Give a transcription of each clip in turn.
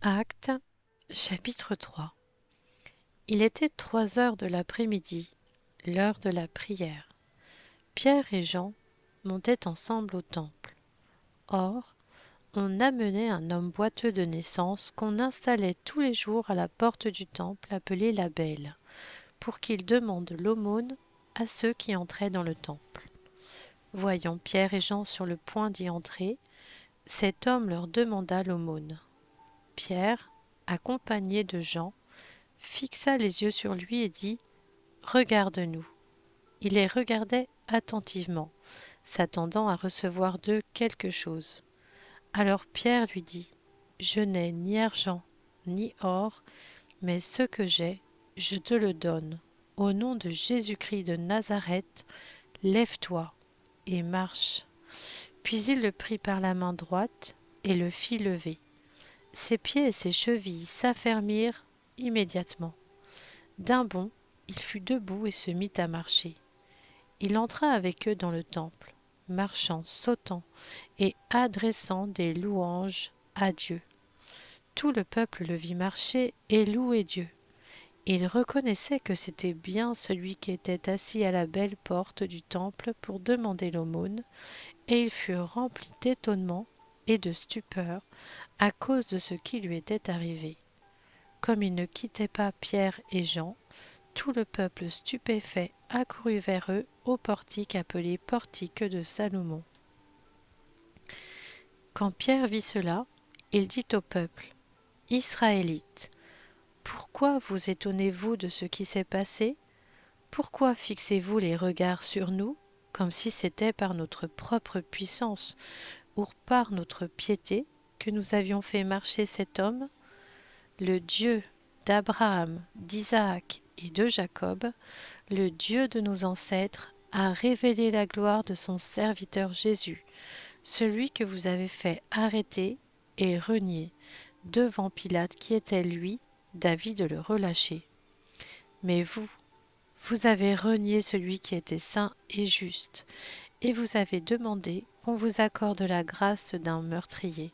Actes, chapitre 3. Il était 3 heures de l'après-midi, l'heure de la prière. Pierre et Jean montaient ensemble au temple. Or, on amenait un homme boiteux de naissance qu'on installait tous les jours à la porte du temple appelé la Belle, pour qu'il demande l'aumône à ceux qui entraient dans le temple. Voyant Pierre et Jean sur le point d'y entrer, cet homme leur demanda l'aumône. Pierre, accompagné de Jean, fixa les yeux sur lui et dit « Regarde-nous ». Il les regardait attentivement, s'attendant à recevoir d'eux quelque chose. Alors Pierre lui dit « Je n'ai ni argent, ni or, mais ce que j'ai, je te le donne. Au nom de Jésus-Christ de Nazareth, lève-toi et marche. » Puis il le prit par la main droite et le fit lever. Ses pieds et ses chevilles s'affermirent immédiatement. D'un bond, il fut debout et se mit à marcher. Il entra avec eux dans le temple, marchant, sautant et adressant des louanges à Dieu. Tout le peuple le vit marcher et louer Dieu. Il reconnaissait que c'était bien celui qui était assis à la belle porte du temple pour demander l'aumône, et ils furent remplis d'étonnement et de stupeur à cause de ce qui lui était arrivé. Comme il ne quittait pas Pierre et Jean, tout le peuple stupéfait accourut vers eux au portique appelé portique de Salomon. Quand Pierre vit cela, il dit au peuple : « Israélites, pourquoi vous étonnez-vous de ce qui s'est passé ? Pourquoi fixez-vous les regards sur nous, comme si c'était par notre propre puissance ou par notre piété que nous avions fait marcher cet homme ? Le Dieu d'Abraham, d'Isaac et de Jacob, le Dieu de nos ancêtres, a révélé la gloire de son serviteur Jésus, celui que vous avez fait arrêter et renier devant Pilate qui était lui, d'avis de le relâcher. Mais vous avez renié celui qui était saint et juste, et vous avez demandé qu'on vous accorde la grâce d'un meurtrier.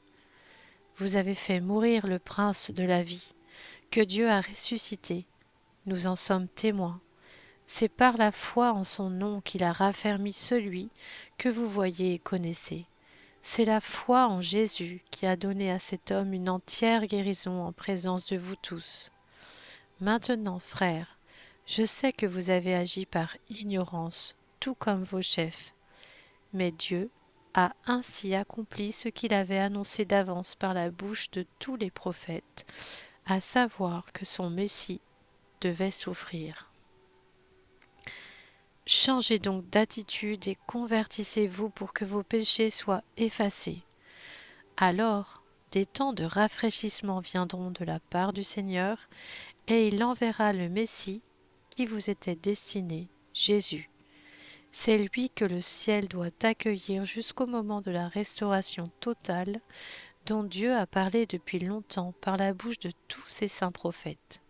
Vous avez fait mourir le prince de la vie, que Dieu a ressuscité. Nous en sommes témoins. C'est par la foi en son nom qu'il a raffermi celui que vous voyez et connaissez. C'est la foi en Jésus qui a donné à cet homme une entière guérison en présence de vous tous. Maintenant, frères, je sais que vous avez agi par ignorance, tout comme vos chefs. Mais Dieu a ainsi accompli ce qu'il avait annoncé d'avance par la bouche de tous les prophètes, à savoir que son Messie devait souffrir. Changez donc d'attitude et convertissez-vous pour que vos péchés soient effacés. Alors, des temps de rafraîchissement viendront de la part du Seigneur, et il enverra le Messie qui vous était destiné, Jésus. C'est lui que le ciel doit accueillir jusqu'au moment de la restauration totale dont Dieu a parlé depuis longtemps par la bouche de tous ses saints prophètes.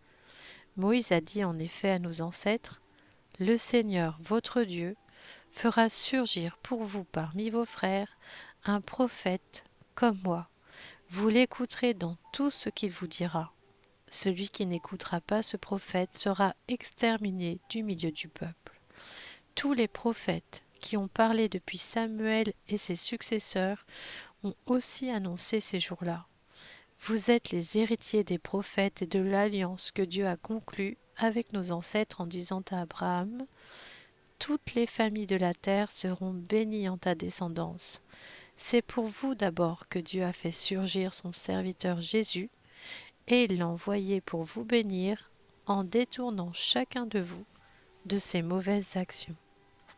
Moïse a dit en effet à nos ancêtres : « Le Seigneur, votre Dieu, fera surgir pour vous parmi vos frères un prophète comme moi. Vous l'écouterez dans tout ce qu'il vous dira. Celui qui n'écoutera pas ce prophète sera exterminé du milieu du peuple. » Tous les prophètes qui ont parlé depuis Samuel et ses successeurs ont aussi annoncé ces jours-là. Vous êtes les héritiers des prophètes et de l'alliance que Dieu a conclue avec nos ancêtres en disant à Abraham : « Toutes les familles de la terre seront bénies en ta descendance. » C'est pour vous d'abord que Dieu a fait surgir son serviteur Jésus, et il l'a envoyé pour vous bénir en détournant chacun de vous de ses mauvaises actions.